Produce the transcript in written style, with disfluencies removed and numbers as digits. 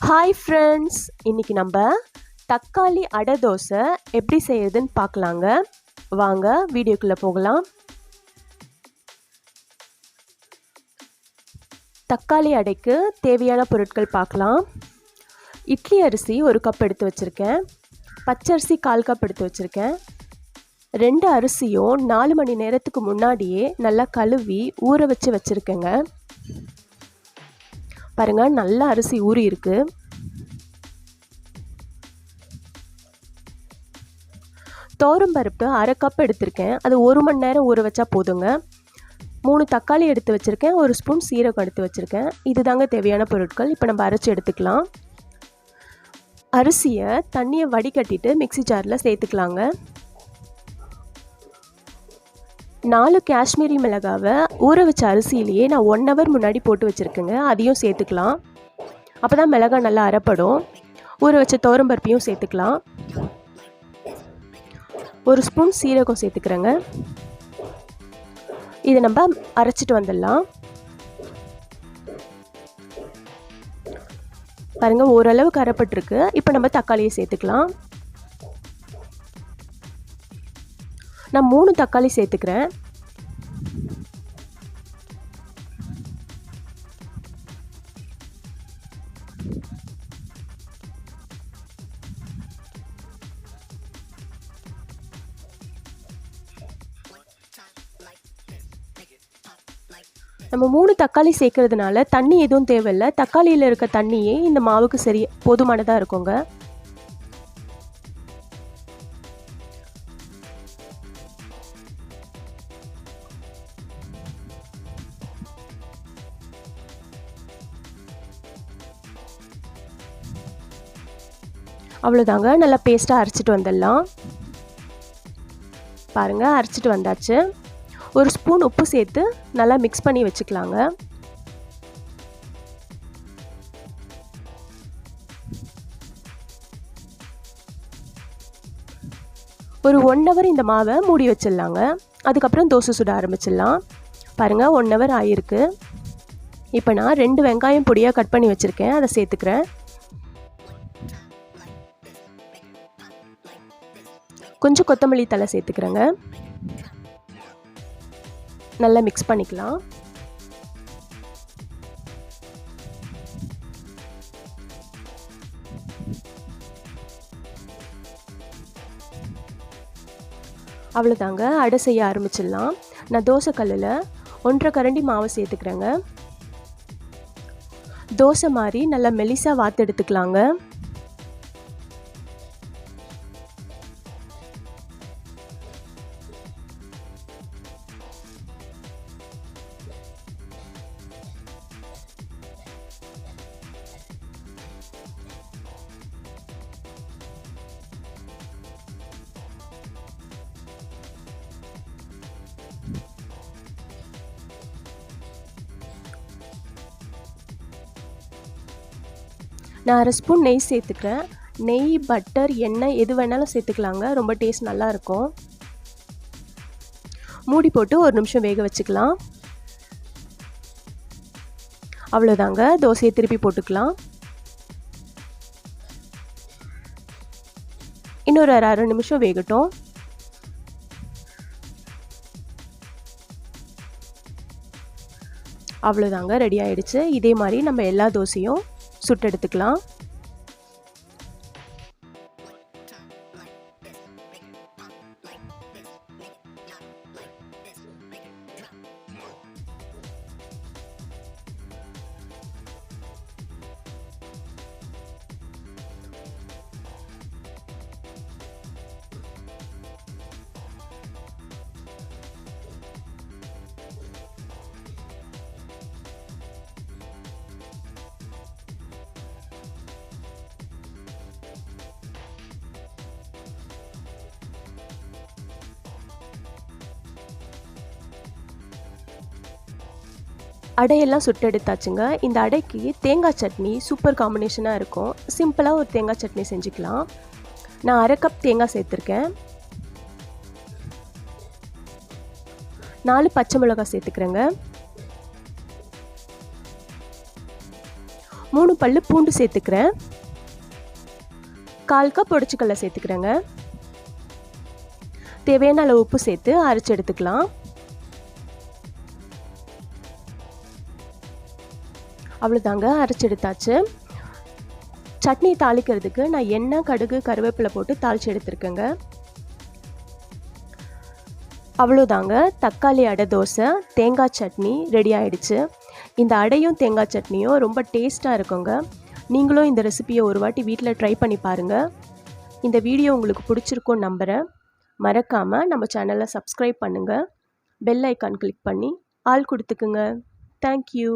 Hi friends, இன்றைக்கி நம்ம தக்காளி அடை தோசை எப்படி செய்யறதுன்னு பார்க்கலாங்க. வாங்க வீடியோக்குள்ளே போகலாம். தக்காளி அடைக்கு தேவையான பொருட்கள் பார்க்கலாம். இட்லி அரிசி 1 கப் எடுத்து வச்சுருக்கேன். பச்சரிசி 1/4 கப் எடுத்து வச்சுருக்கேன். 2 அரிசியும் 4 மணி நேரத்துக்கு முன்னாடியே நல்லா கழுவி ஊற வச்சுருக்கேங்க. பாருங்கள், நல்ல அரிசி ஊறி இருக்கு. துவரம்பருப்பு 1/2 கப் எடுத்திருக்கேன். அது 1 மணி நேரம் ஊற வச்சா போதுங்க. 3 தக்காளி எடுத்து வச்சுருக்கேன். 1 ஸ்பூன் சீரகம் எடுத்து வச்சுருக்கேன். இது தாங்க தேவையான பொருட்கள். இப்போ நம்ம அரைச்சி எடுத்துக்கலாம். அரிசியை தண்ணியை வடிகட்டிட்டு மிக்ஸி ஜாரில் சேர்த்துக்கலாங்க. 4 காஷ்மீரி மிளகாவை ஊற வச்ச அரிசியிலேயே நான் 1 ஹவர் முன்னாடி போட்டு வச்சுருக்கேங்க. அதையும் சேர்த்துக்கலாம். அப்போ தான் மிளகாய் நல்லா அரைப்படும். ஊற வச்ச துவரம்பருப்பையும் சேர்த்துக்கலாம். 1 ஸ்பூன் சீரகம் சேர்த்துக்கிறேங்க. இதை நம்ம அரைச்சிட்டு வந்துடலாம். பாருங்கள், ஓரளவுக்கு அரைப்பட்டிருக்கு. இப்போ நம்ம தக்காளியை சேர்த்துக்கலாம். நான் 3 தக்காளி சேர்த்துக்கிறேன். நம்ம 3 தக்காளி சேர்க்கறதுனால தண்ணி எதுவும் தேவையில்லை. தக்காளியில் இருக்க தண்ணியே இந்த மாவுக்கு சரி போதுமானதாக இருக்குங்க. அவ்வளோதாங்க, நல்லா பேஸ்ட்டாக அரைச்சிட்டு வந்துடலாம். பாருங்கள், அரைச்சிட்டு வந்தாச்சு. 1 ஸ்பூன் உப்பு சேர்த்து நல்லா மிக்ஸ் பண்ணி வச்சுக்கலாங்க. ஒரு 1 ஹவர் இந்த மாவை மூடி வச்சிடலாங்க. அதுக்கப்புறம் தோசை சுட ஆரம்பிச்சிடலாம். பாருங்கள், 1 ஹவர் ஆகிருக்கு. இப்போ நான் 2 வெங்காயம் பொடியாக கட் பண்ணி வச்சுருக்கேன். அதை சேர்த்துக்கிறேன். கொஞ்சம் கொத்தமல்லி தழை சேர்த்துக்கிறேங்க. நல்லா மிக்ஸ் பண்ணிக்கலாம். அவ்வளோதாங்க, அடை செய்ய ஆரம்பிச்சிடலாம். நான் தோசை கல்லில் 1.5 கரண்டி மாவு சேர்த்துக்கிறேங்க. தோசை மாதிரி நல்லா மெலிசாக வாத்து எடுத்துக்கலாங்க. நான் 1/2 ஸ்பூன் நெய் சேர்த்துக்கிறேன். நெய், பட்டர், எண்ணெய் எது வேணாலும் சேர்த்துக்கலாங்க. ரொம்ப டேஸ்ட் நல்லாயிருக்கும். மூடி போட்டு 1 நிமிஷம் வேக வச்சுக்கலாம். அவ்வளோதாங்க, தோசையை திருப்பி போட்டுக்கலாம். இன்னொரு 1/2 நிமிஷம் வேகட்டும். அவ்வளோதாங்க, ரெடி ஆகிடுச்சு. இதே மாதிரி நம்ம எல்லா தோசையும் சுட்டு எடுத்துக்கலாம். அடையெல்லாம் சுட்டு எடுத்தாச்சுங்க. இந்த அடைக்கு தேங்காய் சட்னி சூப்பர் காம்பினேஷனாக இருக்கும். சிம்பிளாக ஒரு தேங்காய் சட்னி செஞ்சுக்கலாம். நான் 1/2 கப் தேங்காய் சேர்த்துருக்கேன். 4 பச்சை மிளகாய் சேர்த்துக்கிறேங்க. 3 பல்லு பூண்டு சேர்த்துக்கிறேன். 1/4 கப் பொடிச்சுக்கல்ல சேர்த்துக்கிறேங்க. தேவையான அளவு உப்பு சேர்த்து அரைச்சு எடுத்துக்கலாம். அவ்வளோதாங்க, அரைச்சு எடுத்தாச்சு. சட்னி தாளிக்கிறதுக்கு நான் எண்ணெய், கடுகு, கருவேப்பிலை போட்டு தாளித்து எடுத்துருக்கேங்க. அவ்வளோதாங்க, தக்காளி அடை தோசை தேங்காய் சட்னி ரெடி ஆகிடுச்சு. இந்த அடையும் தேங்காய் சட்னியும் ரொம்ப டேஸ்ட்டாக இருக்குங்க. நீங்களும் இந்த ரெசிபியை ஒரு வாட்டி வீட்டில் ட்ரை பண்ணி பாருங்கள். இந்த வீடியோ உங்களுக்கு பிடிச்சிருக்கும்னு நம்புகிறேன். மறக்காமல் நம்ம சேனலை சப்ஸ்கிரைப் பண்ணுங்கள். பெல் ஐக்கான் கிளிக் பண்ணி ஆல் கொடுத்துக்குங்க. தேங்க்யூ.